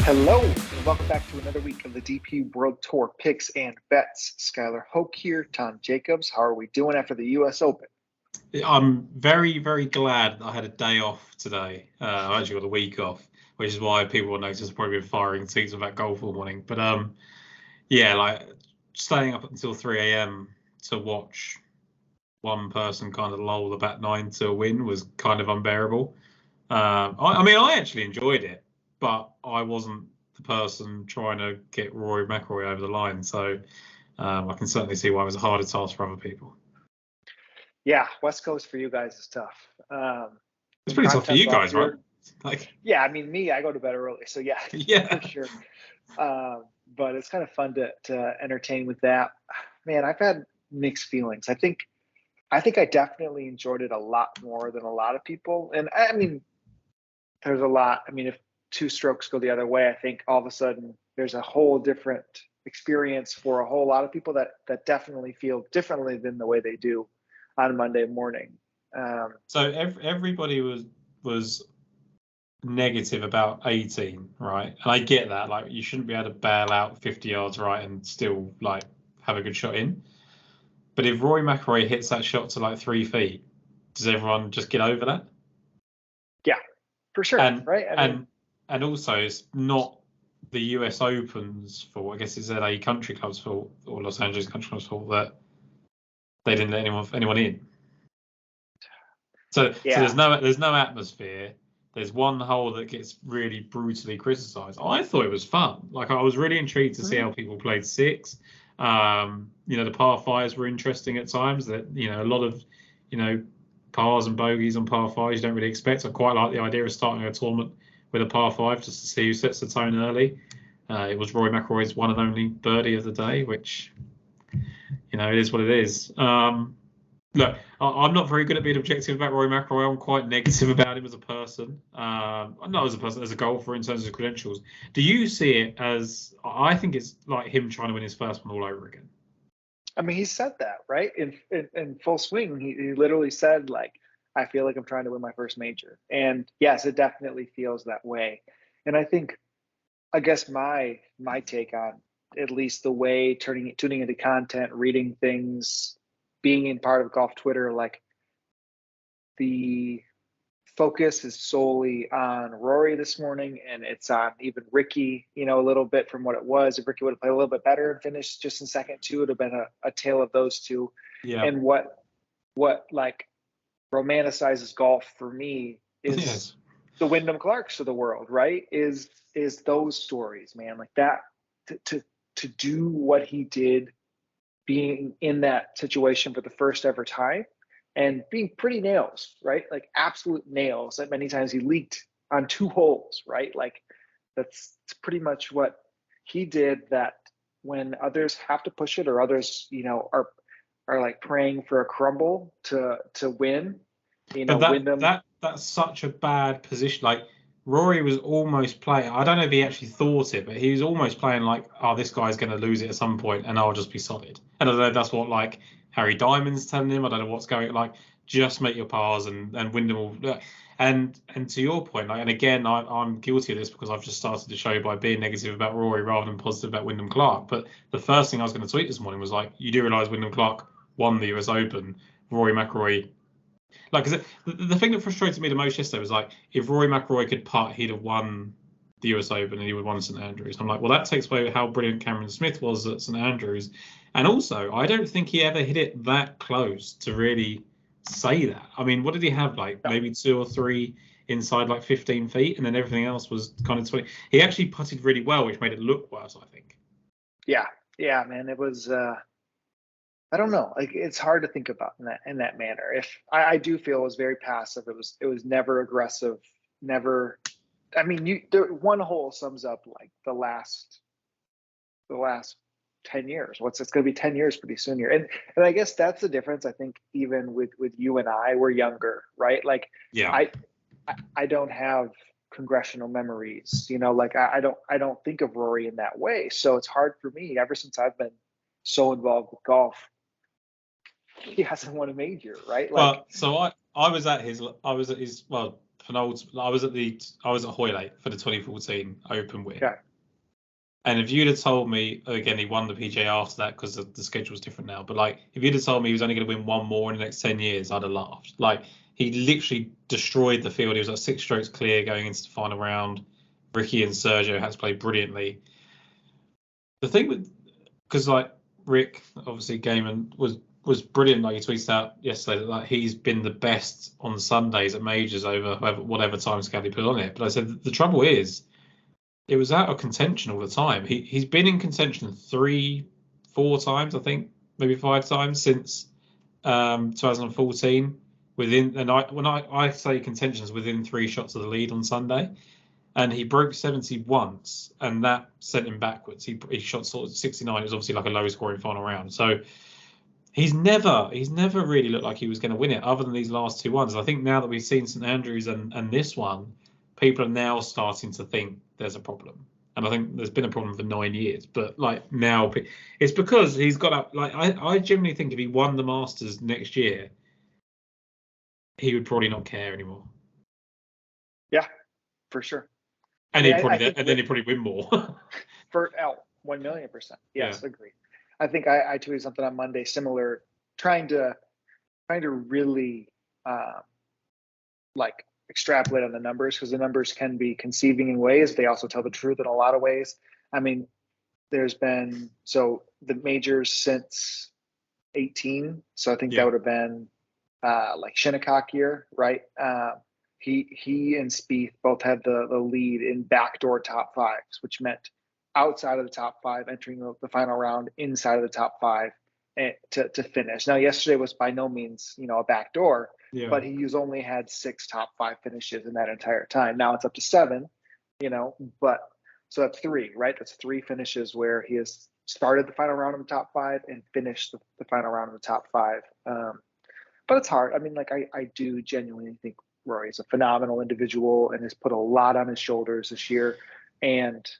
Hello, and welcome back to another week of the DP World Tour picks and bets. Skylar, Hoke here, Tom Jacobs. How are we doing after the U.S. Open? I'm very, very glad that I had a day off today. I actually got a week off, which is why people will notice I've probably been firing tweets about golf all morning. But yeah, like staying up until 3 a.m. to watch one person kind of lull the back nine to a win was kind of unbearable. I mean, I actually enjoyed it, but I wasn't the person trying to get Rory McIlroy over the line. So I can certainly see why it was a harder task for other people. Yeah, West Coast for you guys is tough. It's pretty tough for you guys, right? Yeah, I mean, I go to bed early, so yeah, yeah, for sure. But it's kind of fun to entertain with that. Man, I've had mixed feelings. I think I definitely enjoyed it a lot more than a lot of people. And I mean, there's a lot. I mean, if two strokes go the other way, I think all of a sudden there's a whole different experience for a whole lot of people that definitely feel differently than the way they do on Monday morning. So everybody was negative about 18, right? And I get that. Like, you shouldn't be able to bail out 50 yards right and still like have a good shot in. But if Rory McIlroy hits that shot to like 3 feet, does everyone just get over that? Yeah, for sure. And right. And also, it's not the US Open's fault. I guess it's LA Country Club's fault or Los Angeles Country Club's fault that they didn't let anyone in. So there's no atmosphere. There's one hole that gets really brutally criticised. I thought it was fun. Like, I was really intrigued to see how people played six. The par fives were interesting at times. That a lot of pars and bogeys on par fives you don't really expect. I quite like the idea of starting a tournament with a par five just to see who sets the tone early. It was Rory McIlroy's one and only birdie of the day, which it is what it is. Look, I'm not very good at being objective about Rory McIlroy. I'm quite negative about him as a person. Not as a person, as a golfer in terms of credentials. Do you see it as? I think it's like him trying to win his first one all over again. I mean, he said that, right? In full swing, he literally said, like, I feel like I'm trying to win my first major. And yes, it definitely feels that way. And I guess my take on at least the way tuning into content, reading things, being in part of golf Twitter, like, the focus is solely on Rory this morning, and it's on even Ricky, a little bit from what it was. If Ricky would have played a little bit better and finished just in second two, it would have been a tale of those two. Yeah. And what like romanticizes golf for me is the Wyndham Clarks of the world, right? Is those stories, man, like that, to do what he did, being in that situation for the first ever time and being pretty nails, right? Like absolute nails. That many times he leaked on 2 holes, right? Like that's pretty much what he did. That when others have to push it, or others, are like praying for a crumble to win, But that's such a bad position. Like, Rory was almost playing. I don't know if he actually thought it, but he was almost playing like, oh, this guy's going to lose it at some point, and I'll just be solid. And I don't know if that's what like Harry Diamond's telling him. I don't know what's going. Like, just make your pars and Wyndham will. And to your point, like, and again, I'm guilty of this because I've just started the show by being negative about Rory rather than positive about Wyndham Clark. But the first thing I was going to tweet this morning was like, you do realise Wyndham Clark won the US Open, Rory McIlroy. Like, the thing that frustrated me the most yesterday was like, if Rory McIlroy could putt, he'd have won the US Open and he would have won St Andrews. I'm like, well, that takes away how brilliant Cameron Smith was at St Andrews. And also, I don't think he ever hit it that close to really say that. I mean, what did he have? Like maybe 2 or 3 inside like 15 feet, and then everything else was kind of 20. He actually putted really well, which made it look worse, I think. Yeah, man. It was. I don't know. Like, it's hard to think about in that manner. If I do feel it was very passive. It was never aggressive. Never. I mean, one hole sums up like the last 10 years. It's going to be 10 years pretty soon here. And I guess that's the difference. I think even with you and I, we're younger, right? Like, yeah, I don't have congressional memories, like I don't think of Rory in that way. So it's hard for me ever since I've been so involved with golf. He hasn't won a major, right? Like, well, so I was at his I was at Hoylake for the 2014 Open win. Okay. And if you'd have told me, again, he won the PGA after that because the schedule's different now. But like, if you'd have told me he was only going to win one more in the next 10 years, I'd have laughed. Like, he literally destroyed the field. He was like 6 strokes clear going into the final round. Ricky and Sergio had to play brilliantly. The thing with, because like Rick, obviously Gaiman was brilliant. Like he tweeted out yesterday that like he's been the best on Sundays at majors over whatever time scale he put on it. But I said the trouble is, it was out of contention all the time. He's been in contention 3-4 times, I think, maybe 5 times since 2014. When I say contentions, within 3 shots of the lead on Sunday, and he broke 70 once, and that sent him backwards. He shot sort of 69. It was obviously like a low scoring final round. So he's never really looked like he was going to win it, other than these last 2 ones. I think now that we've seen St Andrews and this one, people are now starting to think there's a problem. And I think there's been a problem for 9 years. But like now, it's because he's got up. Like I genuinely think if he won the Masters next year, he would probably not care anymore. Yeah, for sure. And then he'd probably win more. For 1,000,000%. Yes, yeah. Agreed. I think I tweeted something on Monday similar, trying to really like extrapolate on the numbers, because the numbers can be conceiving in ways. They also tell the truth in a lot of ways. I mean, there's been the majors since 18. So I think that would have been like Shinnecock year, right? He and Spieth both had the lead in backdoor top 5s, which meant outside of the top 5, entering the final round inside of the top 5 to finish. Now, yesterday was by no means, a backdoor, but he's only had 6 top 5 finishes in that entire time. Now it's up to 7, but so that's 3, right? That's 3 finishes where he has started the final round in the top 5 and finished the final round in the top 5. But it's hard. I mean, like I do genuinely think Rory is a phenomenal individual and has put a lot on his shoulders this year. And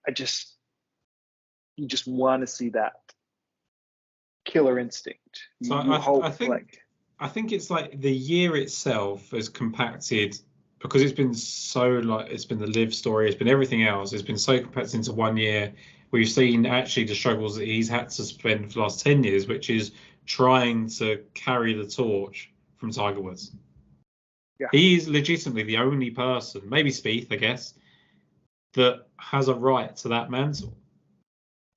you just want to see that killer instinct. So I think it's like the year itself has compacted, because it's been it's been the live story, it's been everything else. It's been so compacted into 1 year. We've seen actually the struggles that he's had to spend for the last 10 years, which is trying to carry the torch from Tiger Woods. Yeah. He's legitimately the only person, maybe Spieth, I guess, that has a right to that mantle.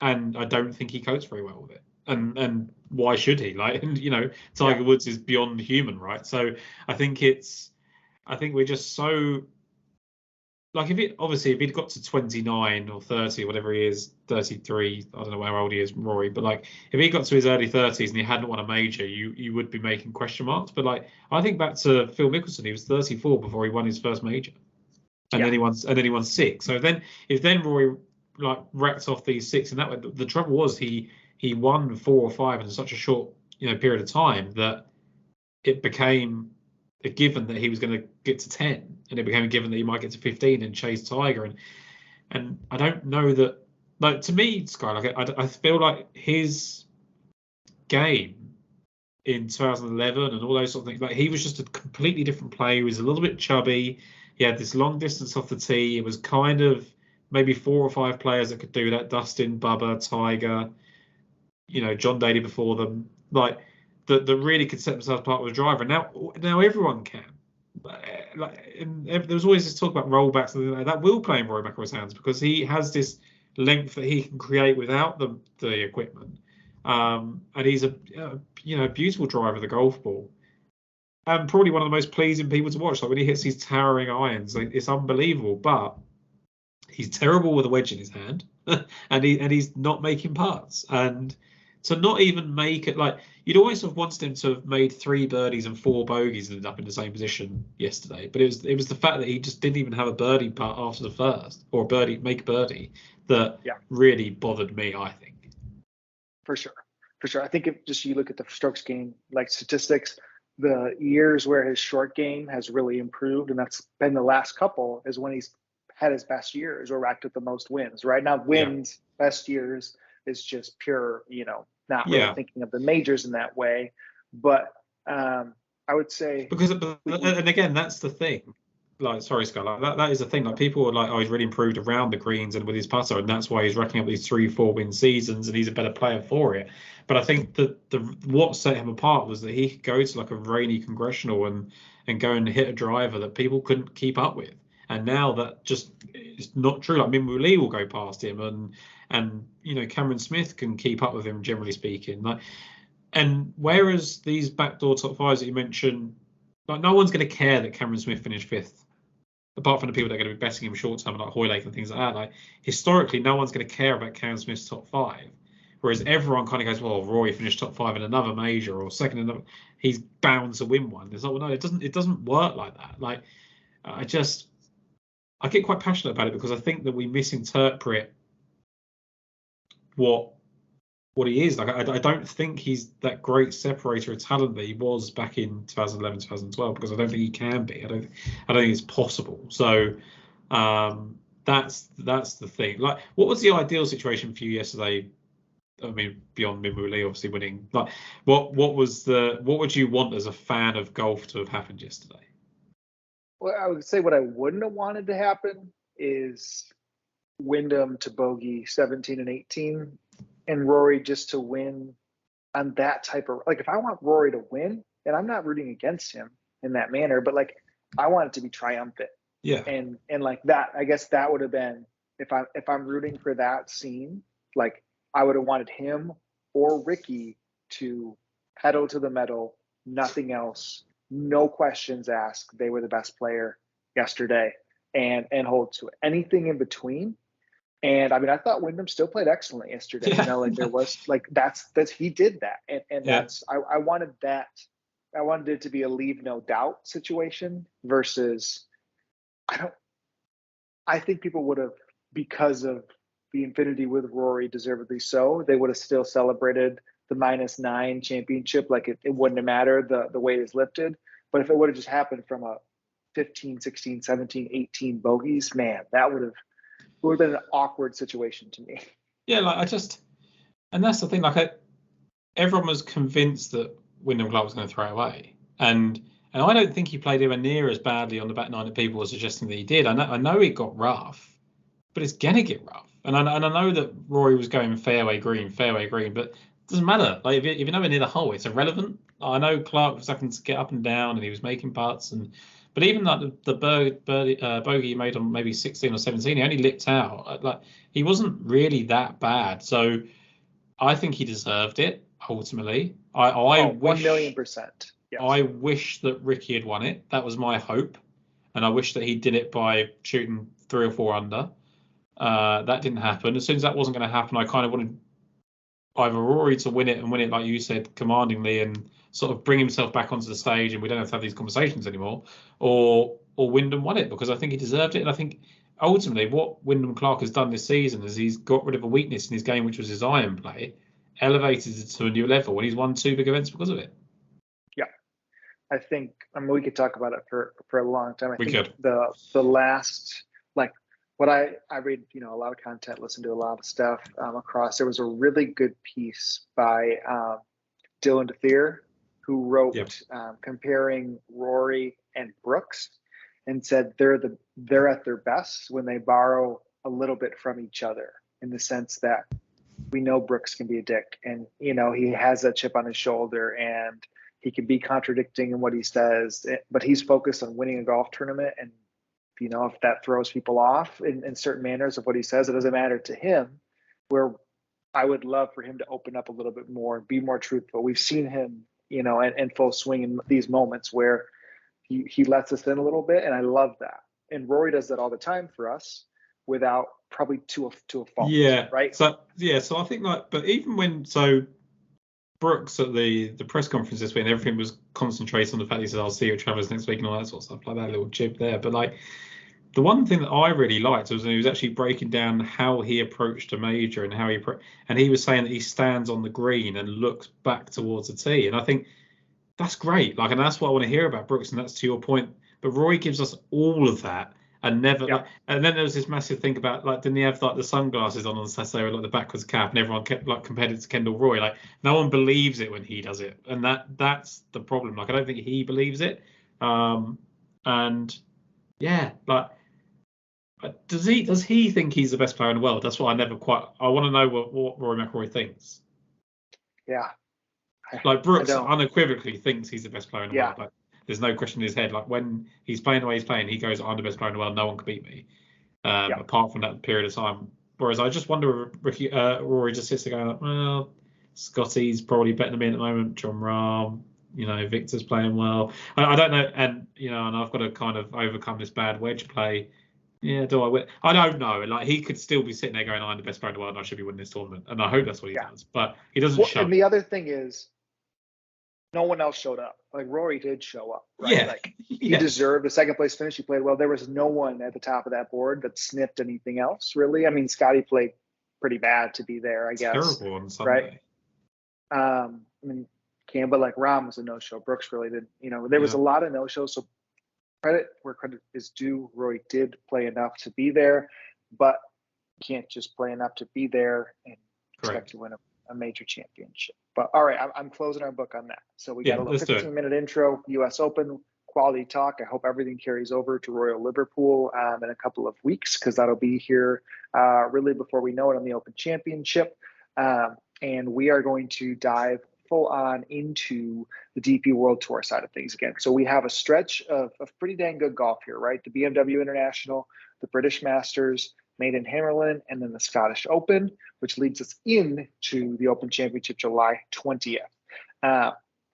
And I don't think he copes very well with it. And why should he? Like, Tiger Woods is beyond human, right? So I think we're just so, like, if he'd got to 29 or 30, whatever he is, 33, I don't know how old he is, Rory, but like, if he got to his early 30s and he hadn't won a major, you would be making question marks. But like, I think back to Phil Mickelson, he was 34 before he won his first major, and then he won 6. So if Rory like racked off these 6 in that way, the trouble was he won 4 or 5 in such a short period of time that it became a given that he was going to get to 10, and it became a given that he might get to 15 and chase Tiger. And I don't know that, like, to me, Skylar, I feel like his game in 2011 and all those sort of things, like, he was just a completely different player. He was a little bit chubby. He had this long distance off the tee. It was kind of maybe 4 or 5 players that could do that: Dustin, Bubba, Tiger, John Daly before them. Like, that really could set themselves apart with a driver. Now everyone can. There was always this talk about rollbacks and like that will play in Rory McIlroy's hands, because he has this length that he can create without the equipment. And he's a beautiful driver of the golf ball, and probably one of the most pleasing people to watch. Like, when he hits these towering irons, like, it's unbelievable. But he's terrible with a wedge in his hand, and he's not making putts. And to not even make it, like, you'd always have wanted him to have made 3 birdies and 4 bogeys and ended up in the same position yesterday. But it was the fact that he just didn't even have a birdie putt after the first, or make a birdie, that really bothered me, I think. For sure. I think if you look at the strokes gain, like, statistics, the years where his short game has really improved, and that's been the last couple, is when he's had his best years or racked up the most wins. Right now, best years is just pure, not really thinking of the majors in that way. But I would say, and again, that's the thing. like, sorry, Skylar, that is the thing. Like, people are like, oh, he's really improved around the greens and with his putter, and that's why he's racking up these 3-4 win seasons, and he's a better player for it. But I think that what set him apart was that he could go to like a rainy congressional and go and hit a driver that people couldn't keep up with. And now that just is not true. Like, Minwoo Lee will go past him, and Cameron Smith can keep up with him, generally speaking. Like, and whereas these backdoor top fives that you mentioned, like, no one's going to care that Cameron Smith finished fifth, apart from the people that are going to be betting him short term, like Hoylake and things like that. Like, historically, no one's going to care about Cameron Smith's top five, whereas everyone kind of goes, well, Rory finished top five in another major or second in another, he's bound to win one. It's like, well, no, it doesn't work like that. Like, I get quite passionate about it because I think that we misinterpret what he is. Like, I don't think he's that great separator of talent that he was back in 2011, 2012, because I don't think he can be. I don't think it's possible. So that's the thing. Like, what was the ideal situation for you yesterday? I mean, beyond Minwoo Lee obviously winning, like, what would you want as a fan of golf to have happened yesterday? Well, I would say what I wouldn't have wanted to happen is Wyndham to bogey 17 and 18, and Rory just to win on that type of, like, if I want Rory to win, and I'm not rooting against him in that manner, but like, I want it to be triumphant. Yeah. And like that, I guess that would have been, if I'm rooting for that scene, like, I would have wanted him or Ricky to pedal to the metal, nothing else, no questions asked. They were the best player yesterday, and hold to it. Anything in between. And I mean, I thought Wyndham still played excellently yesterday. Yeah. Like, there was like, that's he did that, and Yeah. that's I wanted that. I wanted it to be a leave no doubt situation versus I think people would have, because of the infinity with Rory, deservedly so, they would have still celebrated the -9 championship. Like, it wouldn't have mattered, the weight is lifted. But if it would have just happened from a 15, 16, 17, 18 bogeys, man, that would have been an awkward situation to me. Yeah, like, and that's the thing. Like, everyone was convinced that Wyndham Clark was going to throw it away, and I don't think he played anywhere near as badly on the back nine that people were suggesting that he did. I know it got rough, but it's gonna get rough. And I know that Rory was going fairway green, but it doesn't matter. Like, if you're nowhere near the hole, it's irrelevant. I know Clark was having to get up and down, and he was making putts, but even like the bogey he made on maybe 16 or 17, he only lipped out. Like, he wasn't really that bad. So I think he deserved it ultimately. I wish 1,000,000%. Yes. I wish that Ricky had won it. That was my hope, and I wish that he did it by shooting 3 or 4 under. That didn't happen. As soon as that wasn't going to happen, I kind of wanted either Rory to win it, and win it, like you said, commandingly, and sort of bring himself back onto the stage, and we don't have to have these conversations anymore, or Wyndham won it, because I think he deserved it. And I think ultimately what Wyndham Clark has done this season is he's got rid of a weakness in his game, which was his iron play, elevated it to a new level, and he's won 2 big events because of it. Yeah, I think, I mean, we could talk about it for a long time. We think could. The last, like, what I read, a lot of content, listen to a lot of stuff across. There was a really good piece by Dylan DeThier, who wrote comparing Rory and Brooks, and said they're at their best when they borrow a little bit from each other, in the sense that we know Brooks can be a dick, and he has a chip on his shoulder, and he can be contradicting in what he says, but he's focused on winning a golf tournament. And if that throws people off in certain manners of what he says, it doesn't matter to him. Where I would love for him to open up a little bit more and be more truthful. We've seen him, in full swing in these moments where he lets us in a little bit, and I love that. And Rory does that all the time for us, without probably to a fault. Yeah. Right. So I think, like, but even when Brooks at the press conference this week, and everything was concentrated on the fact he said, I'll see you at Travers next week, and all that sort of stuff, like that little jib there. But like, the one thing that I really liked was when he was actually breaking down how he approached a major, and and he was saying that he stands on the green and looks back towards the tee. And I think that's great. Like, and that's what I want to hear about Brooks. And that's to your point. But Rory gives us all of that, and never. Yeah. Like, and then there was this massive thing about, like, didn't he have like the sunglasses on Saturday with like the backwards cap, and everyone kept like compared it to Kendall Roy. Like, no one believes it when he does it, and that's the problem. Like, I don't think he believes it. And Yeah, like does he think he's the best player in the world? That's what I want to know what Rory McIlroy thinks. Yeah. Like Brooks unequivocally thinks he's the best player in the Yeah. world. Like there's no question in his head. Like when he's playing the way he's playing, he goes, "I'm the best player in the world. No one can beat me." Apart from that period of time. Whereas I just wonder if Rory just sits there going, like, well, Scotty's probably better than me at the moment. John Rahm, Victor's playing well. I don't know, and and I've got to kind of overcome this bad wedge play. Yeah, do I win? I don't know. Like he could still be sitting there going, "I'm the best player in the world. And I should be winning this tournament," and I hope that's what he does. But he doesn't show. And the other thing is, no one else showed up. Like Rory did show up, right? Yeah. Like he deserved a second place finish. He played well. There was no one at the top of that board that sniffed anything else, really. I mean, Scotty played pretty bad to be there, I guess. Terrible on Sunday. Right? I mean, but like Rahm was a no-show. Brooks really did. There was a lot of no-shows. So credit where credit is due. Rory did play enough to be there, but you can't just play enough to be there and expect to win a major championship. But all right, I'm closing our book on that. So we got a little 15-minute intro, U.S. Open, quality talk. I hope everything carries over to Royal Liverpool in a couple of weeks, because that'll be here really before we know it on the Open Championship. And we are going to dive full on into the DP World Tour side of things again. So we have a stretch of pretty dang good golf here, right? The BMW International, the British Masters, Maiden Hammerlin, and then the Scottish Open, which leads us into the Open Championship July 20th.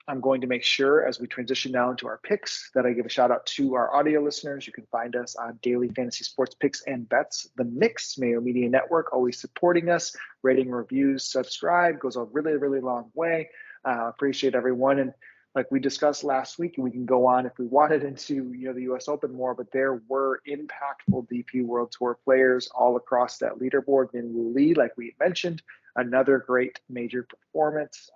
I'm going to make sure as we transition now into our picks that I give a shout out to our audio listeners. You can find us on Daily Fantasy Sports Picks and Bets, the Mix, Mayo Media Network, always supporting us, rating, reviews, subscribe, goes a really, really long way. Appreciate everyone. And like we discussed last week, and we can go on if we wanted into the U.S. Open more, but there were impactful DP World Tour players all across that leaderboard. Min Lee, like we mentioned, another great major performance.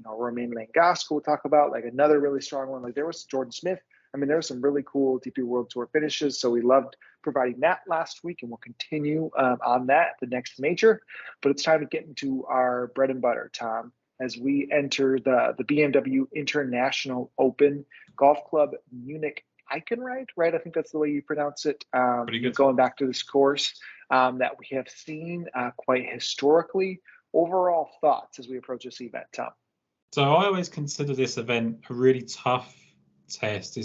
Romain Langasco we'll talk about, like another really strong one. Like there was Jordan Smith. I mean, there were some really cool DP World Tour finishes. So we loved providing that last week, and we'll continue on that the next major. But it's time to get into our bread and butter, Tom, as we enter the BMW International Open Golf Club Munich Eichenreit, right? I think that's the way you pronounce it. Going back to this course that we have seen quite historically. Overall thoughts as we approach this event, Tom? So I always consider this event a really tough test.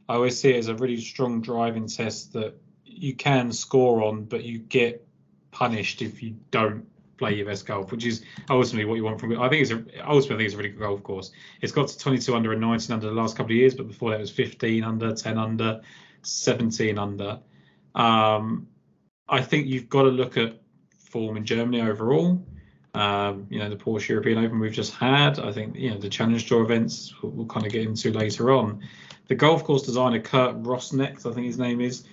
I always see it as a really strong driving test that you can score on, but you get punished if you don't play your best golf, which is ultimately what you want from it. I think it's a really good golf course. It's got to 22 under and 19 under the last couple of years, but before that it was 15 under, 10 under, 17 under. I think you've got to look at form in Germany overall. The Porsche European Open we've just had. I think the Challenge Tour events we'll kind of get into later on. The golf course designer Kurt Rosnecht, I think his name is,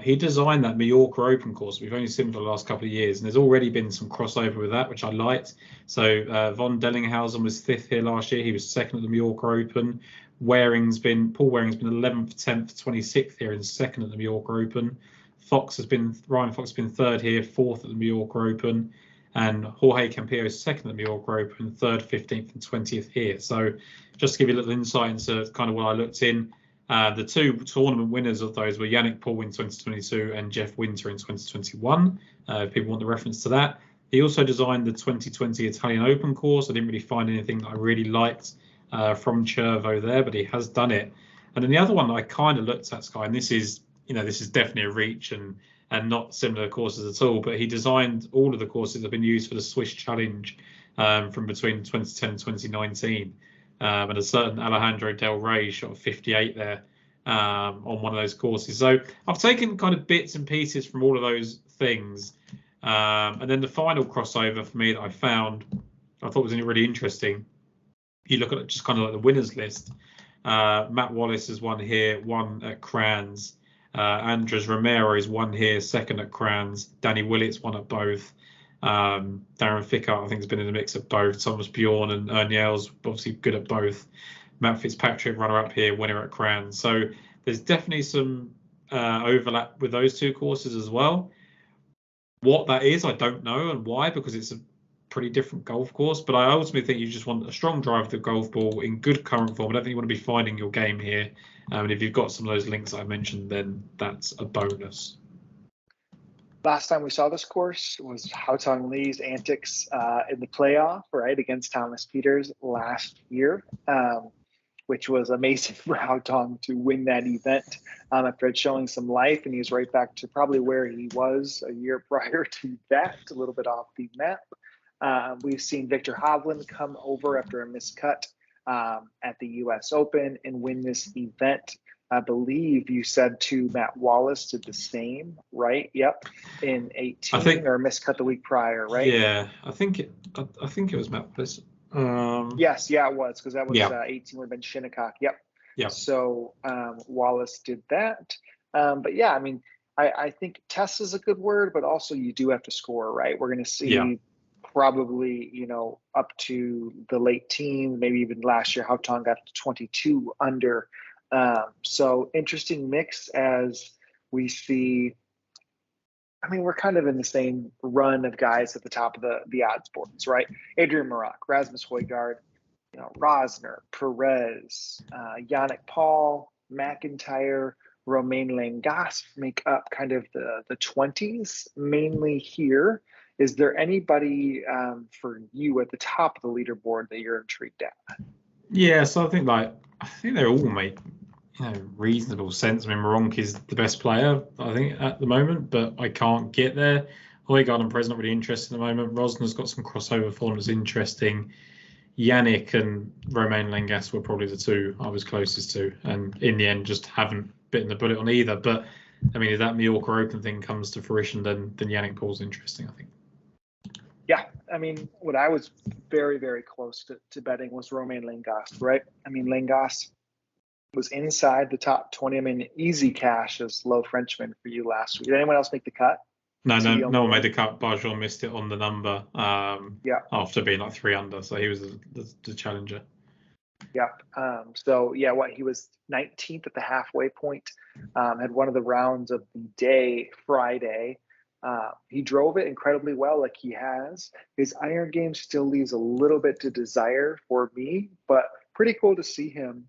he designed that Mallorca Open course. We've only seen for the last couple of years, and there's already been some crossover with that, which I liked. So Von Dellinghausen was 5th here last year. He was 2nd at the Mallorca Open. Paul Waring's been 11th, 10th, 26th here and 2nd at the Mallorca Open. Ryan Fox has been 3rd here, 4th at the Mallorca Open. And Jorge Campillo is 2nd at the Mallorca Open, 3rd, 15th, and 20th here. So just to give you a little insight into kind of what I looked in, the two tournament winners of those were Yannick Paul in 2022 and Jeff Winter in 2021, if people want the reference to that. He also designed the 2020 Italian Open course. I didn't really find anything that I really liked from Cervo there, but he has done it. And then the other one that I kind of looked at, Sky, and this is definitely a reach and not similar courses at all, but he designed all of the courses that have been used for the Swiss Challenge from between 2010 and 2019. And a certain Alejandro Del Rey shot 58 there on one of those courses. So I've taken kind of bits and pieces from all of those things. And then the final crossover for me that I thought was really interesting. You look at just kind of like the winners list. Matt Wallace has won here, won at Crans. Andres Romero is 1 here, 2nd at Crans. Danny Willits won at both. Darren Fickhart, I think, has been in the mix at both. Thomas Bjorn and Ernjel's obviously good at both. Matt Fitzpatrick, runner-up here, winner at Crans. So there's definitely some overlap with those two courses as well. What that is, I don't know, and why, because it's pretty different golf course. But I ultimately think you just want a strong drive of the golf ball in good current form. I don't think you want to be finding your game here. And if you've got some of those links I mentioned, then that's a bonus. Last time we saw this course was Haotong Lee's antics in the playoff, right, against Thomas Pieters last year, which was amazing for Haotong to win that event after showing some life, and he was right back to probably where he was a year prior to that, a little bit off the map. We've seen Victor Hovland come over after a miscut at the U.S. Open and win this event. I believe you said too, Matt Wallace did the same, right? Yep, in 18 or miscut the week prior, right? Yeah, I think it was Matt Wallace. Yes, it was, because that was 18 would have been Shinnecock. Yep. Yeah. So Wallace did that. But yeah, I mean, I think test is a good word, but also you do have to score, right? We're going to see probably, up to the late teens, maybe even last year, Haotong got to 22 under. So interesting mix as we see. I mean, we're kind of in the same run of guys at the top of the odds boards, right? Adrian Meronk, Rasmus Højgaard, Rosner, Perez, Yannick Paul, McIntyre, Romain Langas make up kind of the 20s mainly here. Is there anybody for you at the top of the leaderboard that you're intrigued at? Yeah, so I think they all make reasonable sense. I mean, Meronk is the best player, I think, at the moment, but I can't get there. Højgaard and Perez not really interested at the moment. Rosner's got some crossover form that's interesting. Yannick and Romain Langas were probably the two I was closest to, and in the end just haven't bitten the bullet on either. But I mean, if that Mallorca Open thing comes to fruition, then Yannick Paul's interesting, I think. Yeah, I mean, what I was very, very close to betting was Romain Langas, right? I mean, Langas was inside the top 20. I mean, easy cash as low Frenchman for you last week. Did anyone else make the cut? No one made the cut. Barjon missed it on the number after being like 3 under, so he was the challenger. Yep. So yeah, he was 19th at the halfway point. Had one of the rounds of the day Friday. He drove it incredibly well, like he has. His iron game still leaves a little bit to desire for me, but pretty cool to see him,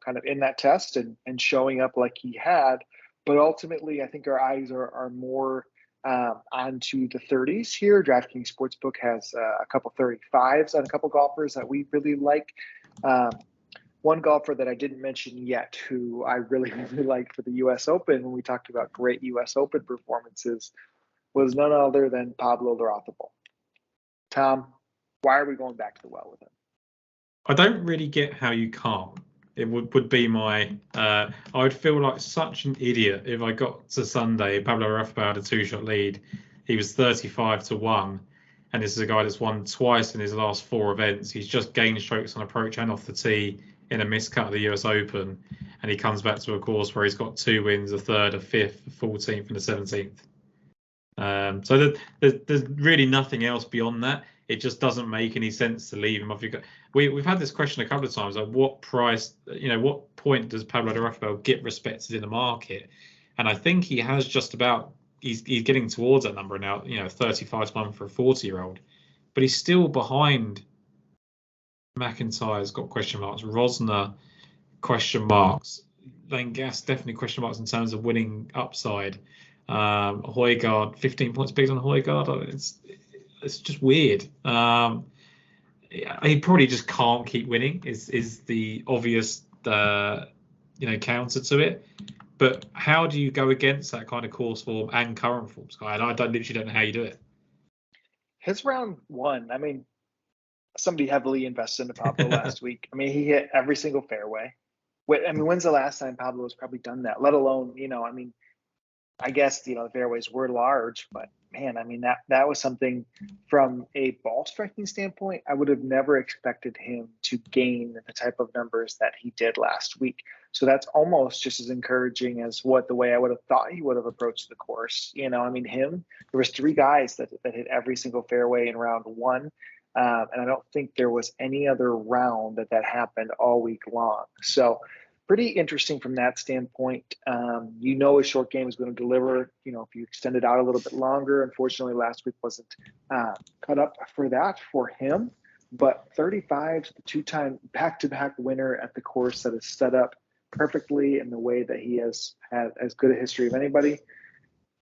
kind of in that test and showing up like he had. But ultimately, I think our eyes are more onto the 30s here. DraftKings Sportsbook has a couple 35s on a couple golfers that we really like. One golfer that I didn't mention yet, who I really, really liked for the U.S. Open when we talked about great U.S. Open performances, was none other than Pablo Larrazabal. Tom, why are we going back to the well with him? I don't really get how you can't. It would be my. I would feel like such an idiot if I got to Sunday. Pablo Larrazabal had a 2-shot lead. He was 35-1, and this is a guy that's won twice in his last 4 events. He's just gained strokes on approach and off the tee in a miscut of the US Open, and he comes back to a course where he's got 2 wins, a 3rd, a 5th, a 14th, and a 17th. So there's really nothing else beyond that. It just doesn't make any sense to leave him off. We've had this question a couple of times, like what price, what point does Pablo Larrazabal get respected in the market? And I think he has just about, he's getting towards that number now, 35-1 for a 40-year-old, but he's still behind. McIntyre's got question marks, Rosner question marks, Langas definitely question marks in terms of winning upside. Højgaard, 15 points bigger than Højgaard. It's just weird. He probably just can't keep winning. Is the obvious counter to it. But how do you go against that kind of course form and current form, Sky? And I literally don't know how you do it. His round 1, I mean, somebody heavily invested into Pablo last week. I mean, he hit every single fairway. When's the last time Pablo has probably done that? Let alone, I guess, the fairways were large, but man, I mean, that was something from a ball striking standpoint. I would have never expected him to gain the type of numbers that he did last week. So that's almost just as encouraging as the way I would have thought he would have approached the course. There was 3 guys that hit every single fairway in round 1. And I don't think there was any other round that happened all week long. So pretty interesting from that standpoint. A short game is going to deliver, if you extend it out a little bit longer. Unfortunately, last week wasn't cut up for that for him. But 35, the two-time back-to-back winner at the course that is set up perfectly in the way that he has had as good a history of anybody.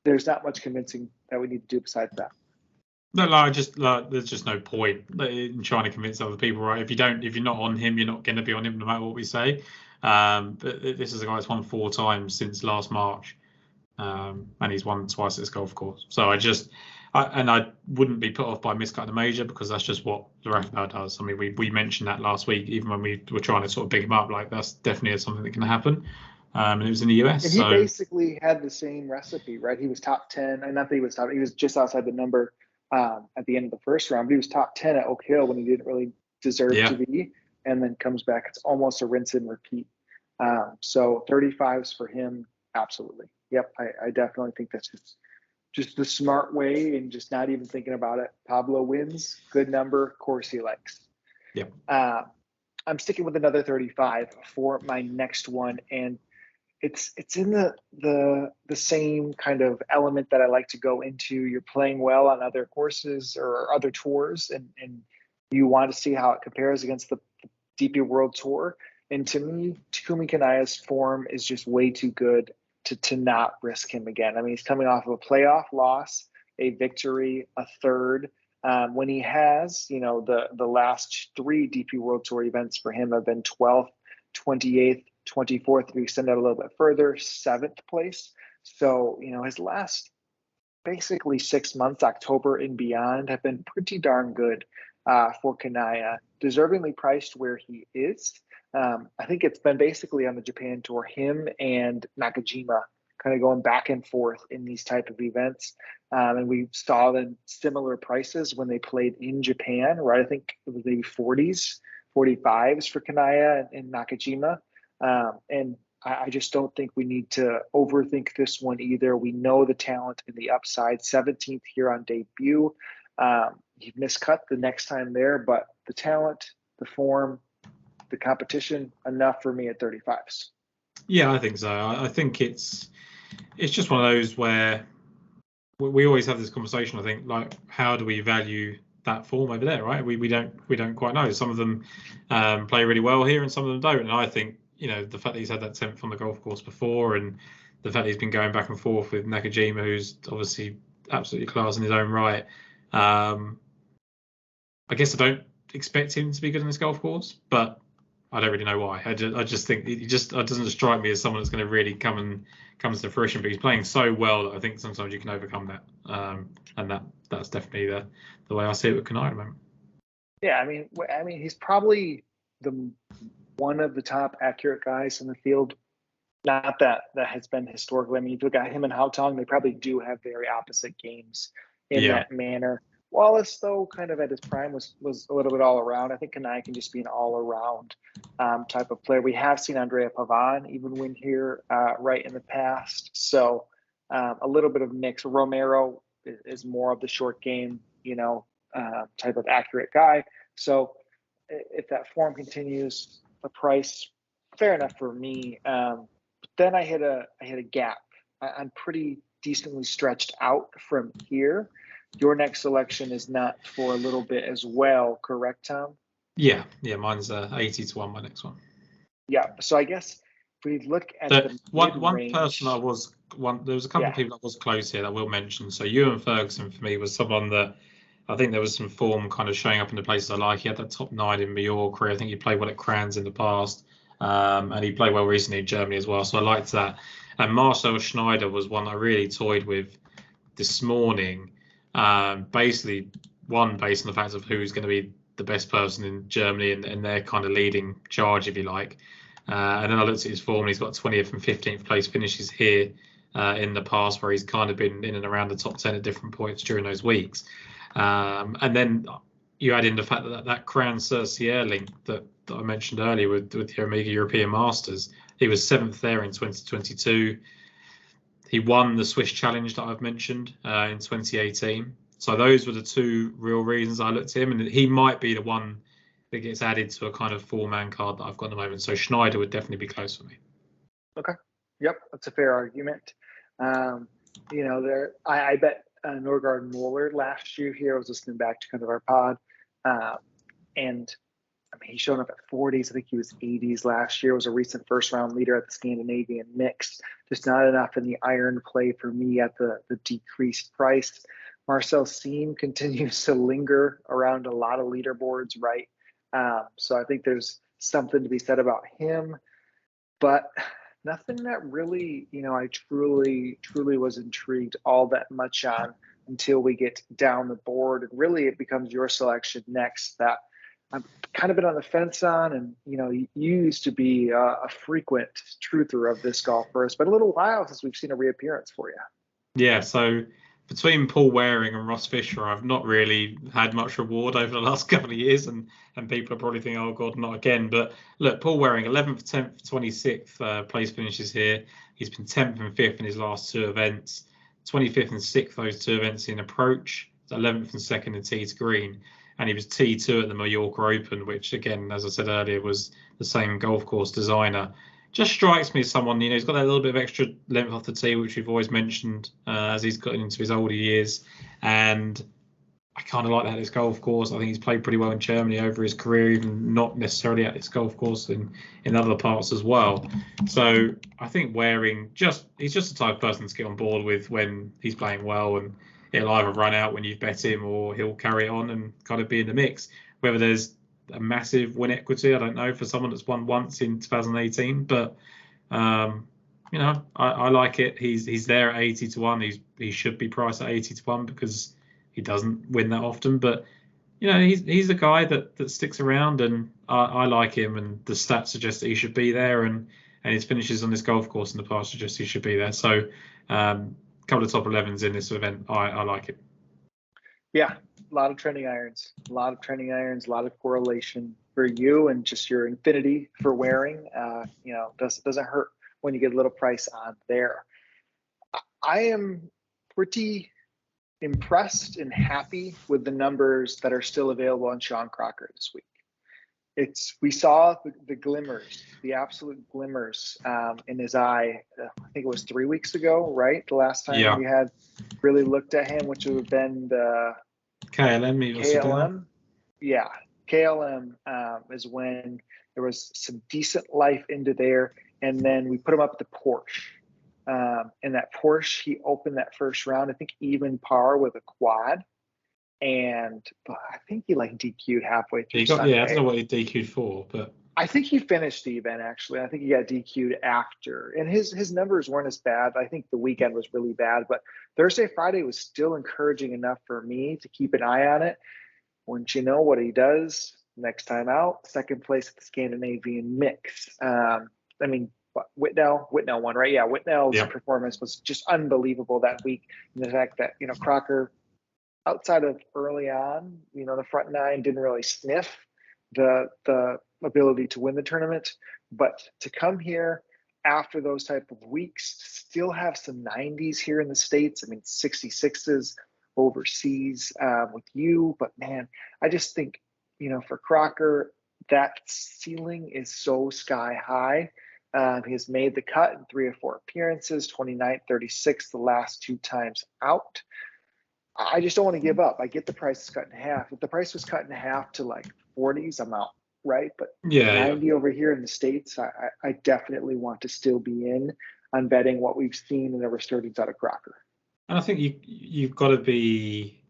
There's not much convincing that we need to do besides that. No, there's just no point in trying to convince other people, right? If you're not on him, you're not going to be on him no matter what we say. But this is a guy that's won 4 times since last March, and he's won twice at this golf course. So I wouldn't be put off by miscutting the major, because that's just what the Rafael does. I mean, we mentioned that last week, even when we were trying to sort of big him up, like that's definitely something that can happen. And it was in the US. And he basically had the same recipe, right? He was top 10, and not that he was top, he was just outside the number at the end of the first round, but he was top 10 at Oak Hill when he didn't really deserve to be, and then comes back. It's almost a rinse and repeat. So 35s for him, absolutely. Yep, I definitely think that's just the smart way, and just not even thinking about it. Pablo wins, good number, course he likes. Yep. I'm sticking with another 35 for my next one, and it's in the same kind of element that I like to go into. You're playing well on other courses or other tours, and you want to see how it compares against the DP World Tour. And to me, Takumi Kanaya's form is just way too good to not risk him again. I mean, he's coming off of a playoff loss, a victory, a third. When he has, the last 3 DP World Tour events for him have been 12th, 28th, 24th, if you extend out a little bit further, 7th place. So, his last basically 6 months, October and beyond, have been pretty darn good for Kanaya, deservingly priced where he is. I think it's been basically on the Japan Tour, him and Nakajima kind of going back and forth in these type of events. And we saw them similar prices when they played in Japan, right? I think it was maybe 40s, 45s for Kanaya and Nakajima. And I just don't think we need to overthink this one either. We know the talent and the upside. 17th here on debut. He miscut the next time there, but the talent, the form, the competition, enough for me at 35s. Yeah, I think so. I think it's just one of those where we always have this conversation. I think, like, how do we value that form over there, right? We don't quite know. Some of them play really well here, and some of them don't. And I think, the fact that he's had that 10th on the golf course before, and the fact that he's been going back and forth with Nakajima, who's obviously absolutely class in his own right. I guess I don't expect him to be good in this golf course, but I don't really know why. I just think it doesn't strike me as someone that's going to really come to fruition. But he's playing so well that I think sometimes you can overcome that, and that's definitely the way I see it with Kanaya at the moment. Yeah, I mean, he's probably one of the top accurate guys in the field. Not that has been historically. I mean, if you look at him and Haotong, they probably do have very opposite games in that manner. Wallace, though, kind of at his prime was a little bit all around. I think Kanaya can just be an all around type of player. We have seen Andrea Pavan even win here right in the past. So a little bit of mix. Romero is more of the short game, type of accurate guy. So if that form continues, the price, fair enough for me. But then I hit a gap. I'm pretty decently stretched out from here. Your next selection is not for a little bit as well, correct, Tom? Yeah, mine's 80-1, my next one. Yeah, so I guess if we look at the one person there was a couple of people that was close here that we'll mention. So Ewan Ferguson for me was someone that I think there was some form kind of showing up in the places I like. He had that top 9 in Mallorca. I think he played well at Kranz in the past, and he played well recently in Germany as well. So I liked that. And Marcel Schneider was one I really toyed with this morning. Basically, one based on the fact of who's going to be the best person in Germany and their kind of leading charge, if you like. And then I looked at his form, and he's got 20th and 15th place finishes here in the past, where he's kind of been in and around the top 10 at different points during those weeks. And then you add in the fact that Crown Cercier link that I mentioned earlier with the Omega European Masters. He was 7th there in 2022. He won the Swiss Challenge that I've mentioned in 2018. So those were the 2 real reasons I looked at him, and he might be the one that gets added to a kind of 4-man card that I've got at the moment. So Schneider would definitely be close for me. Okay. Yep, that's a fair argument. I bet Norgard Muller last year here. I was listening back to kind of our pod, and I mean, he's shown up at 40s. I think he was 80s last year. Was a recent first-round leader at the Scandinavian mix. Just not enough in the iron play for me at the decreased price. Marcel Siem continues to linger around a lot of leaderboards, right? So I think there's something to be said about him, but nothing that really, I truly was intrigued all that much on until we get down the board. And really it becomes your selection next that I've kind of been on the fence on. And, you used to be a frequent truther of this golf for us, but a little while since we've seen a reappearance for you. Yeah, so between Paul Waring and Ross Fisher, I've not really had much reward over the last couple of years, and people are probably thinking, oh God, not again. But look, Paul Waring, 11th, 10th, 26th place finishes here. He's been 10th and 5th in his last 2 events, 25th and 6th those 2 events in approach, 11th and 2nd in tee to green, and he was T2 at the Mallorca Open, which again, as I said earlier, was the same golf course designer. Just strikes me as someone, he's got that little bit of extra length off the tee, which we've always mentioned as he's gotten into his older years. And I kind of like that at this golf course. I think he's played pretty well in Germany over his career, even not necessarily at this golf course in other parts as well. So I think Waring, he's just the type of person to get on board with when he's playing well, and it'll either run out when you've bet him or he'll carry on and kind of be in the mix. Whether there's a massive win equity, I don't know, for someone that's won once in 2018, but I like it. He's there at 80 to 1. He should be priced at 80 to 1 because he doesn't win that often, but he's a guy that sticks around, and I like him, and the stats suggest that he should be there, and his finishes on this golf course in the past suggest he should be there. So a couple of top 11s in this event, I like it. Yeah, a lot of trending irons, a lot of correlation for you, and just your infinity for Waring. Doesn't hurt when you get a little price on there. I am pretty impressed and happy with the numbers that are still available on Sean Crocker this week. We saw the glimmers, the absolute glimmers in his eye. I think it was 3 weeks ago, right? The last time we had really looked at him, which would have been the KLM. Yeah, KLM is when there was some decent life into there, and then we put him up at the Porsche. In that Porsche, he opened that first round, I think even par with a quad, and I think he DQ'd halfway through. I don't know what he DQ'd for, but I think he finished the event actually. I think he got DQ'd after, and his numbers weren't as bad. I think the weekend was really bad, but Thursday, Friday was still encouraging enough for me to keep an eye on it. Wouldn't you know what he does next time out? Second place at the Scandinavian mix. Whitnell won, right? Yeah, Whitnell's performance was just unbelievable that week. And the fact that, Crocker, outside of early on, the front nine didn't really sniff the ability to win the tournament. But to come here after those type of weeks, still have some 90s here in the States. 66s overseas with you. But man, I just think, for Crocker, that ceiling is so sky high. He has made the cut in 3 or 4 appearances, 29th, 36th, the last 2 times out. I just don't want to give up. I get the price is cut in half. If the price was cut in half to 40s, I'm out, right? But 90 over here in the States, I definitely want to still be in on betting what we've seen in the resurgence out of Crocker. And I think you've got to be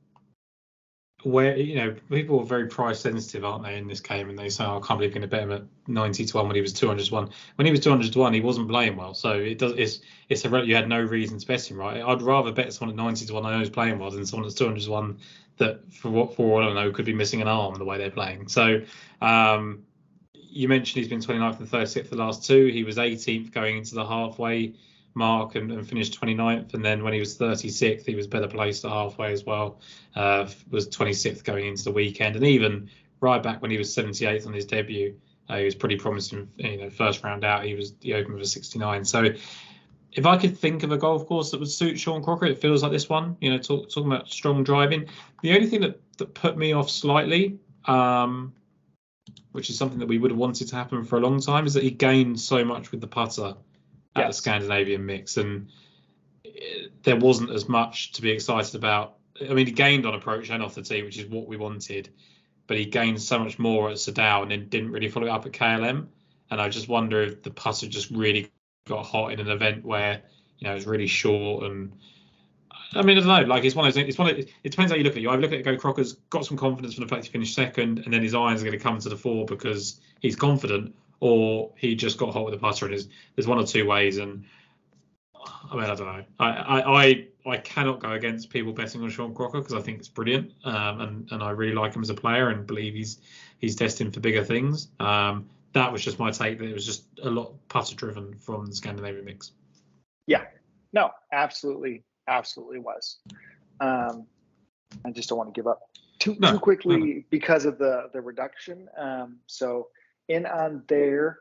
aware, people are very price sensitive, aren't they, in this game? And they say, I can't believe you're going to bet him at 90 to 1 when he was 200 to 1. When he was 200 to 1, he wasn't playing well. So you had no reason to bet him, right? I'd rather bet someone at 90 to 1 I know is playing well than someone that's 200 to 1 that, for all I don't know, could be missing an arm the way they're playing. So you mentioned he's been 29th and 36th the last 2. He was 18th going into the halfway mark and finished 29th, and then when he was 36th he was better placed at halfway as well, was 26th going into the weekend, and even right back when he was 78th on his debut, he was pretty promising. First round out he opened with a 69. So if I could think of a golf course that would suit Sean Crocker, it feels like this one. Talking about strong driving, the only thing that put me off slightly, which is something that we would have wanted to happen for a long time, is that he gained so much with the putter at the Scandinavian mix, and there wasn't as much to be excited about. I mean, he gained on approach and off the tee, which is what we wanted, but he gained so much more at Sadao and then didn't really follow it up at KLM. And I just wonder if the putter just really got hot in an event where, you know, it's really short. And I mean, I don't know, like it's one of those, it depends how you look at it. You either look at it and go, Crocker's got some confidence from the fact he finished second, and then his irons are going to come to the fore because he's confident, or he just got hot with the putter. And there's one or two ways. And I mean, I don't know. I cannot go against people betting on Sean Crocker because I think it's brilliant, and I really like him as a player and believe he's destined for bigger things. That was just my take. That it was just a lot putter driven from the Scandinavian mix. Yeah, no, absolutely was. I just don't want to give up too quickly because of the reduction. So in on there,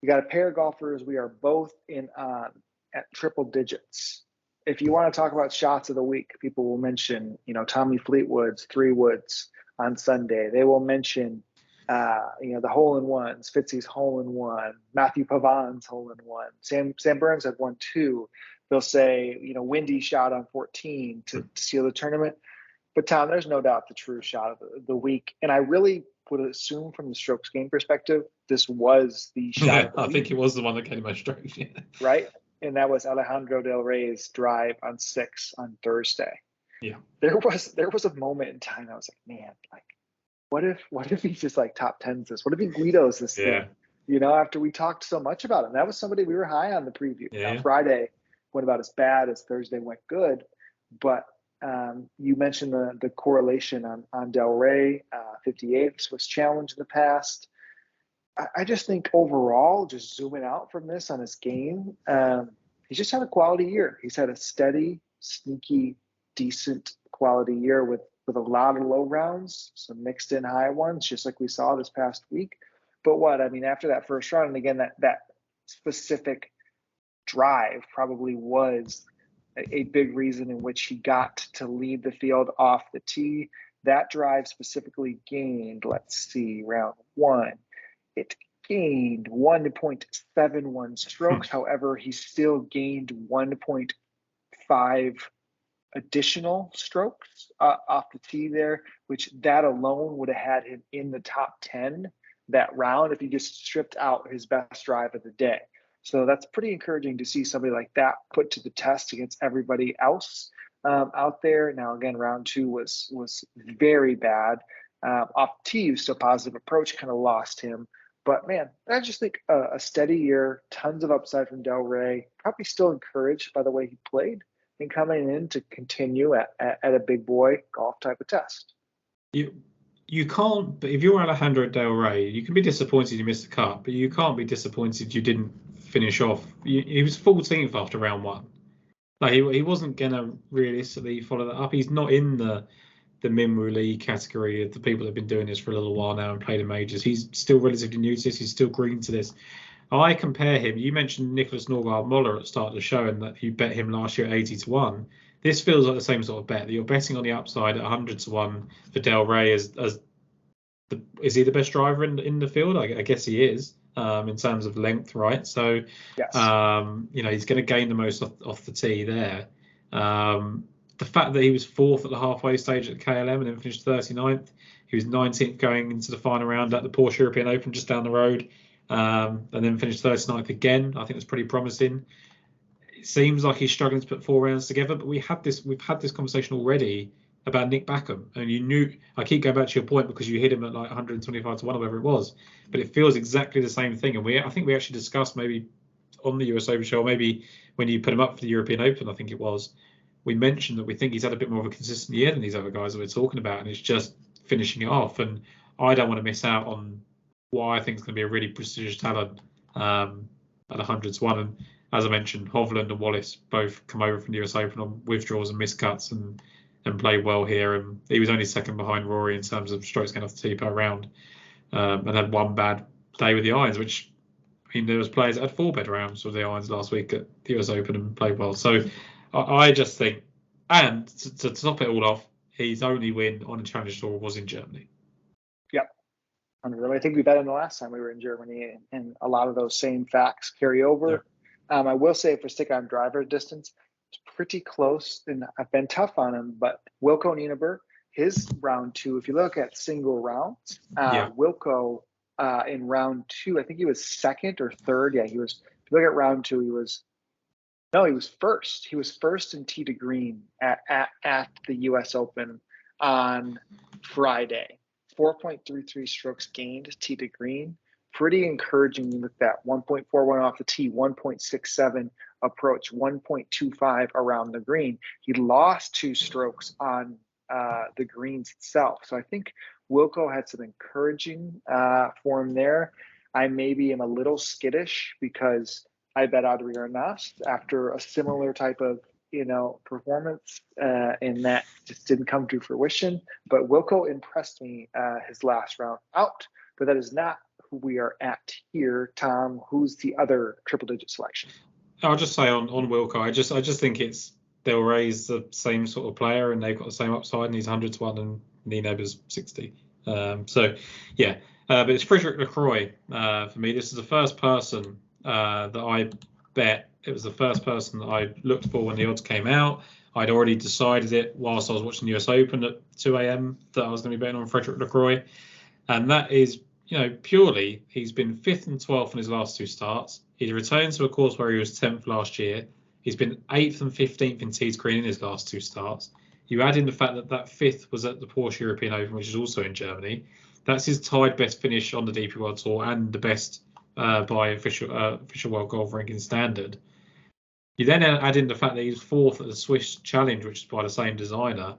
we got a pair of golfers. We are both in on at triple digits. If you want to talk about shots of the week, people will mention, you know, Tommy Fleetwood's 3 woods on Sunday. They will mention, you know, the hole-in-ones, Fitzy's hole-in-one, Matthew Pavan's hole-in-one. Sam Burns had one too. They'll say, you know, Windy shot on 14 to seal the tournament. But Tom, there's no doubt the true shot of the week. And I really would assume from the strokes game perspective, this was the shot of the week. I think it was the one that came most strokes, right? And that was Alejandro Del Rey's drive on 6 on Thursday. Yeah. There was a moment in time I was like, man, like, what if he just like top 10s this? What if he Guidos this thing? You know, after we talked so much about him. That was somebody we were high on the preview. Yeah. Now, Friday went about as bad as Thursday went good. But you mentioned the correlation on Del Rey, 58 Swiss Challenge in the past. I just think overall, just zooming out from this on his game, he's just had a quality year. He's had a steady, sneaky, decent quality year with a lot of low rounds, some mixed in high ones, just like we saw this past week. But after that first round, and again, that specific drive probably was a big reason in which he got to lead the field off the tee. That drive specifically gained, let's see, round 1. It gained 1.71 strokes. However, he still gained 1.5 additional strokes off the tee there, which that alone would have had him in the top 10 that round if he just stripped out his best drive of the day. So that's pretty encouraging to see somebody like that put to the test against everybody else out there. Now, again, round 2 was very bad. Off the tee, he was still positive approach, kind of lost him. But, man, I just think a steady year, tons of upside from Del Rey, probably still encouraged by the way he played and coming in to continue at a big boy golf type of test. You can't, but if you're Alejandro Del Rey, you can be disappointed you missed the cut, but you can't be disappointed you didn't finish off. He was 14th after round 1. Like he wasn't going to realistically follow that up. He's not in the Minwoo Lee category of the people that have been doing this for a little while now and played in majors. He's still relatively new to this. He's still green to this. I compare him. You mentioned Nicholas Norgard Muller at the start of the show and that you bet him last year at 80-1. This feels like the same sort of bet that you're betting on the upside at 100-1 for Del Rey is he the best driver in the field? I guess he is in terms of length, right? So, yes. You know, he's going to gain the most off the tee there. The fact that he was 4th at the halfway stage at KLM and then finished 39th, he was 19th going into the final round at the Porsche European Open just down the road, and then finished 39th again. I think it's pretty promising. It seems like he's struggling to put 4 rounds together, but we've had this conversation already about Nick Backham, and you knew. I keep going back to your point because you hit him at like 125-1 or whatever it was, but it feels exactly the same thing. And I think we actually discussed maybe on the US Open show, or maybe when you put him up for the European Open, I think it was. We mentioned that we think he's had a bit more of a consistent year than these other guys that we're talking about, and it's just finishing it off. And I don't want to miss out on what I think is going to be a really prestigious talent at 100-1. And as I mentioned, Hovland and Wallace both come over from the US Open on withdrawals and miscuts and played well here. And he was only second behind Rory in terms of strokes getting off the tee per round, and had one bad day with the irons, which, I mean, there was players that had 4 bad rounds with the irons last week at the US Open and played well. So I just think, and to top it all off, his only win on a Challenge Tour was in Germany. Yep. Unreal. I think we bet on the last time we were in Germany, and a lot of those same facts carry over. Yeah. I will say, if we stick on driver distance, it's pretty close, and I've been tough on him. But Wilco Nienaber, his round 2, if you look at single rounds, Wilco in round 2, I think he was second or third. Yeah, he was. If you look at round 2, he was first. He was first in tee to green at the U.S. Open on Friday. 4.33 strokes gained tee to green. Pretty encouraging with that. 1.41 off the tee, 1.67 approach, 1.25 around the green. He lost 2 strokes on the greens itself. So I think Wilco had some encouraging form there. I maybe am a little skittish because I bet Adrian Nast after a similar type of performance, and that just didn't come to fruition. But Wilco impressed me his last round out, but that is not who we are at here. Tom, who's the other triple-digit selection? I'll just say on Wilco, I just think they'll raise the same sort of player, and they've got the same upside, and he's 100 to 1, and Nienaber's 60. So yeah, but it's Frederick Lacroix for me. This is the first person that I bet. It was the first person that I looked for when the odds came out. I'd already decided it whilst I was watching the US Open at 2 a.m. that I was going to be betting on Frederick Lacroix. And that is, purely he's been 5th and 12th in his last 2 starts. He's returned to a course where he was 10th last year. He's been 8th and 15th in tees green in his last 2 starts. You add in the fact that 5th was at the Porsche European Open, which is also in Germany. That's his tied best finish on the DP World Tour and the best by official World Golf Ranking standard. You then add in the fact that he's 4th at the Swiss Challenge, which is by the same designer,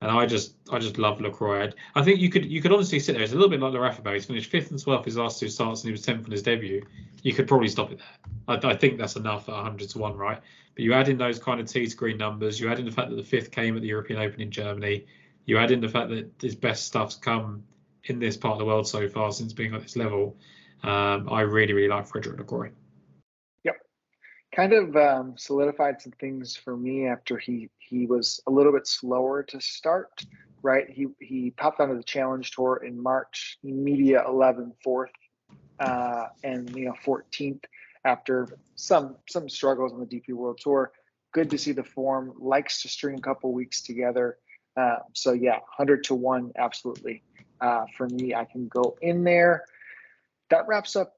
and I just love Lacroix. I think you could honestly sit there. It's a little bit like Larafa. He's finished 5th and 12th his last 2 starts, and he was 10th in his debut. You could probably stop it there. I think that's enough at 100 to 1, right? But you add in those kind of tee to green numbers. You add in the fact that the 5th came at the European Open in Germany. You add in the fact that his best stuff's come in this part of the world so far since being at this level. I really, really like Frederick Lacroix. Kind of solidified some things for me after he was a little bit slower to start, right? He popped onto the Challenge Tour in March, media 11th, 4th, and 14th after some struggles on the DP World Tour. Good to see the form. Likes to string a couple weeks together. So yeah, 100 to 1, absolutely. For me, I can go in there. That wraps up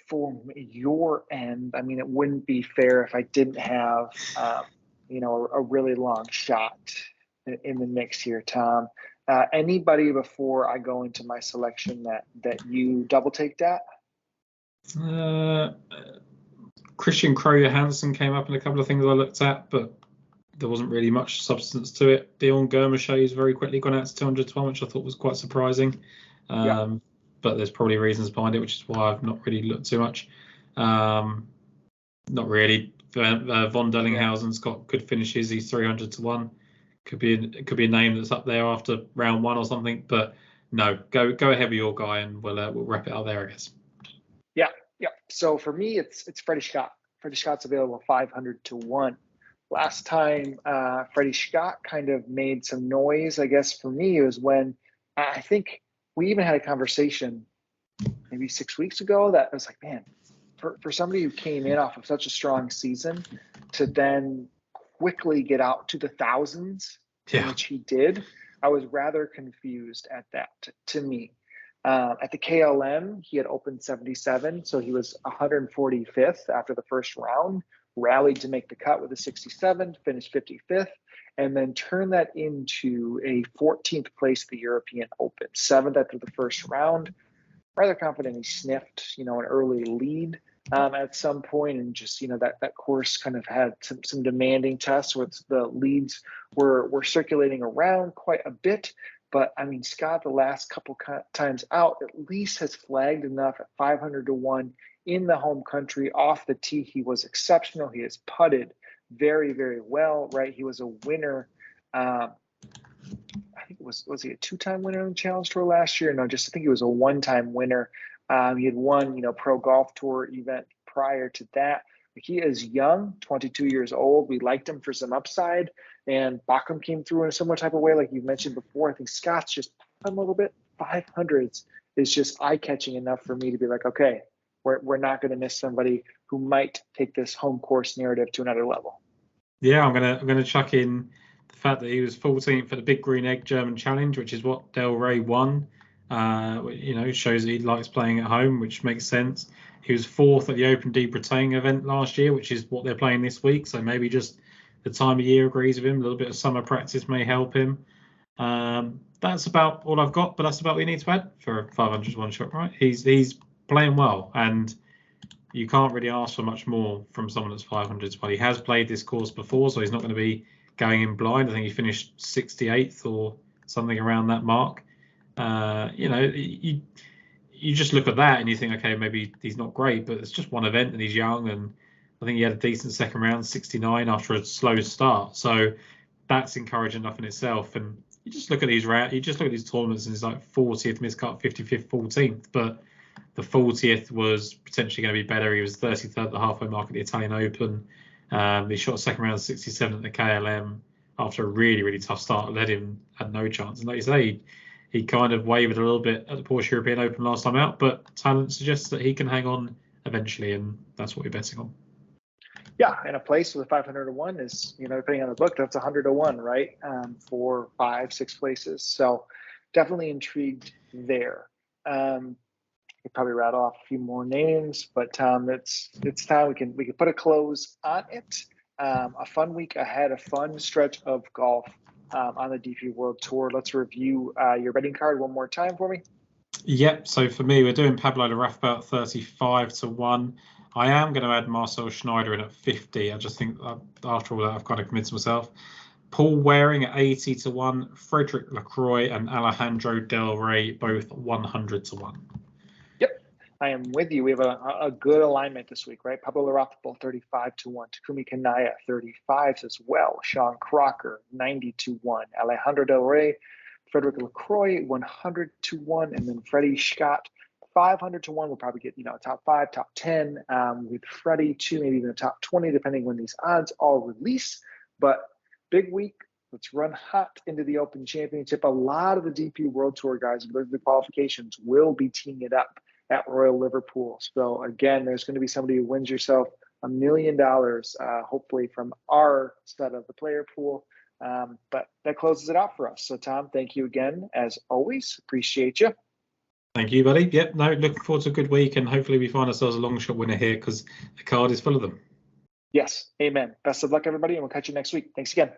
from your end. I mean, it wouldn't be fair if I didn't have, a really long shot in the mix here, Tom. Anybody before I go into my selection that you double take that? Christian Kroger Hansen came up in a couple of things I looked at, but there wasn't really much substance to it. Dion Gurmachet's very quickly gone out to 200 to 1, which I thought was quite surprising. But there's probably reasons behind it, which is why I've not really looked too much. Not really. Von Dellinghausen's got good finishes. He's 300 to 1. Could be a name that's up there after round 1 or something. But no, go ahead with your guy, and we'll wrap it up there, I guess. Yeah. So for me, it's Freddie Scott. Freddie Scott's available 500 to 1. Last time Freddie Scott kind of made some noise, I guess for me, was when I think we even had a conversation maybe 6 weeks ago that I was like, man, for somebody who came in off of such a strong season to then quickly get out to the thousands, which he did, I was rather confused at that to me. At the KLM, he had opened 77, so he was 145th after the first round, rallied to make the cut with a 67, finished 55th, and then turned that into a 14th place at the European Open, 7th after the first round. Rather confident he sniffed, an early lead at some point, and just, that course kind of had some demanding tests where the leads were circulating around quite a bit. But I mean, Scott, the last couple times out, at least has flagged enough at 500 to 1 in the home country. Off the tee, he was exceptional. He has putted very, very well, right? He was a winner. I think was he a 2-time winner on the Challenge Tour last year? No, I think he was a 1-time winner. He had won, Pro Golf Tour event prior to that. He is young, 22 years old. We liked him for some upside, and Backham came through in a similar type of way, like you mentioned before. I think Scott's just a little bit 500s is just eye-catching enough for me to be like, okay, we're not going to miss somebody who might take this home course narrative to another level. Yeah, I'm gonna chuck in the fact that he was 14th for the Big Green Egg German Challenge, which is what Del Rey won. Shows that he likes playing at home, which makes sense. He was 4th at the Open de Bretagne event last year, which is what they're playing this week. So maybe just the time of year agrees with him. A little bit of summer practice may help him. That's about all I've got, but that's about what you need to add for a 500 one shot, right? He's playing well, and you can't really ask for much more from someone that's 500 well. He has played this course before, so he's not going to be going in blind. I think he finished 68th or something around that mark. You just look at that and you think, okay, maybe he's not great, but it's just one event and he's young, and I think he had a decent second round, 69 after a slow start. So that's encouraging enough in itself. And you just look at these tournaments and it's like 40th miscut, 55th, 14th, but the 40th was potentially going to be better. He was 33rd at the halfway mark at the Italian Open. He shot a second round 67 at the KLM after a really, really tough start. Had no chance. And like you say, he kind of wavered a little bit at the Porsche European Open last time out, but talent suggests that he can hang on eventually, and that's what we're betting on. Yeah, and a place with a 500 to 1 is, depending on the book, that's 100 to 1, right? For 5-6 places. So definitely intrigued there. Could probably rattle off a few more names, but Tom, it's time we can put a close on it. A fun week ahead, a fun stretch of golf on the DP World Tour. Let's review your betting card one more time for me. Yep. So for me, we're doing Pablo Larrafa about 35 to 1. I am going to add Marcel Schneider in at 50. I just think after all that, I've kind of committed myself. Paul Waring at 80 to 1. Frederick Lacroix and Alejandro Del Rey both 100 to 1. I am with you. We have a good alignment this week, right? Pablo Larrafa 35 to 1. Takumi Kanaya 35 as well. Sean Crocker 90 to 1. Alejandro Del Rey, Frederick Lacroix 100 to 1, and then Freddie Scott 500 to 1. We'll probably get top 5, top 10 with Freddie too, maybe even the top 20 depending when these odds all release. But big week. Let's run hot into the Open Championship. A lot of the DP World Tour guys with the qualifications will be teeing it up at Royal Liverpool. So again, there's going to be somebody who wins yourself $1 million, hopefully from our set of the player pool. But that closes it out for us. So Tom, thank you again, as always. Appreciate you. Thank you, buddy. Yep, no, looking forward to a good week, and hopefully we find ourselves a long shot winner here because the card is full of them. Yes, amen. Best of luck, everybody, and we'll catch you next week. Thanks again.